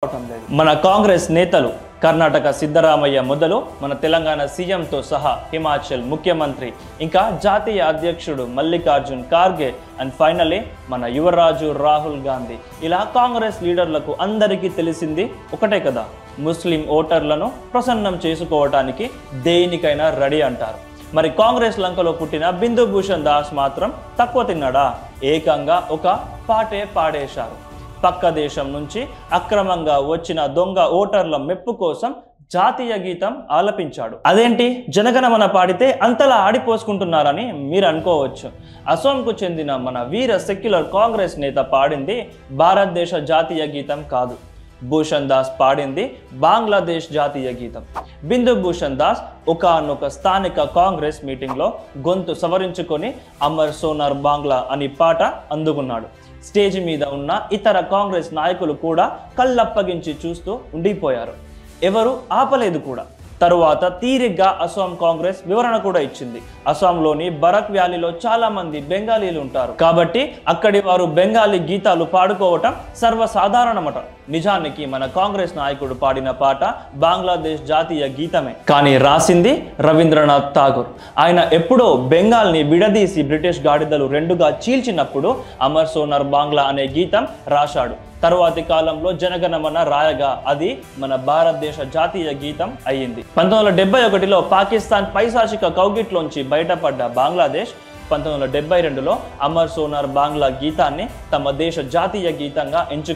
మన కాంగ్రెస్ నేతలు కర్ణాటక సిద్ధరామయ్య మొదలు మన తెలంగాణ సీఎంతో సహా హిమాచల్ ముఖ్యమంత్రి ఇంకా జాతీయ అధ్యక్షుడు మల్లికార్జున్ ఖార్గే అండ్ ఫైనల్లీ మన యువరాజు రాహుల్ గాంధీ ఇలా కాంగ్రెస్ లీడర్లకు అందరికీ తెలిసింది ఒకటే కదా, ముస్లిం ఓటర్లను ప్రసన్నం చేసుకోవడానికి దేనికైనా రెడీ అంటారు. మరి కాంగ్రెస్ లంకలో పుట్టిన బిందు భూషణ్ దాస్ మాత్రం తక్కువ తిన్నాడా? ఏకంగా ఒక పాటే పాడేశారు. పక్క దేశం నుంచి అక్రమంగా వచ్చిన దొంగ ఓటర్ల మెప్పు కోసం జాతీయ గీతం ఆలపించాడు. అదేంటి జనగణమన పాడితే అంతలా ఆడిపోసుకుంటున్నారని మీరు అనుకోవచ్చు. అసోంకు చెందిన మన వీర సెక్యులర్ కాంగ్రెస్ నేత పాడింది భారతదేశ జాతీయ గీతం కాదు. భూషణ్ దాస్ పాడింది బంగ్లాదేశ్ జాతీయ గీతం. బిందు భూషణ్ దాస్ ఒకానొక స్థానిక కాంగ్రెస్ మీటింగ్లో గొంతు సవరించుకొని అమర్ సోనార్ బాంగ్లా అని పాట అందుకున్నాడు. స్టేజ్ మీద ఉన్న ఇతర కాంగ్రెస్ నాయకులు కూడా కళ్ళప్పగించి చూస్తూ ఉండిపోయారు. ఎవరు ఆపలేదు కూడా. తరువాత తీరిగ్గా అస్సాం కాంగ్రెస్ వివరణ కూడా ఇచ్చింది. అస్సాంలోని బరక్ వ్యాలీలో చాలా మంది బెంగాలీలు ఉంటారు కాబట్టి అక్కడి వారు బెంగాలీ గీతాలు పాడుకోవటం సర్వసాధారణమట. నిజానికి మన కాంగ్రెస్ నాయకుడు పాడిన పాట బంగ్లాదేశ్ జాతీయ గీతమే, కానీ రాసింది రవీంద్రనాథ్ ఠాగూర్. ఆయన ఎప్పుడో బెంగాల్ని విడదీసి బ్రిటిష్ గాడిదలు రెండుగా చీల్చినప్పుడు అమర్ సోనార్ బాంగ్లా అనే గీతం రాశాడు. తరువాతి కాలంలో జనగణమన రాయగా అది మన భారతదేశ జాతీయ గీతం అయ్యింది. 1971లో పాకిస్తాన్ పైశాచిక కౌగిట్లోంచి బయటపడ్డ బంగ్లాదేశ్ 1972లో అమర్ సోనార్ బాంగ్లా గీతాన్ని తమ దేశ జాతీయ గీతంగా ఎంచుకుంది.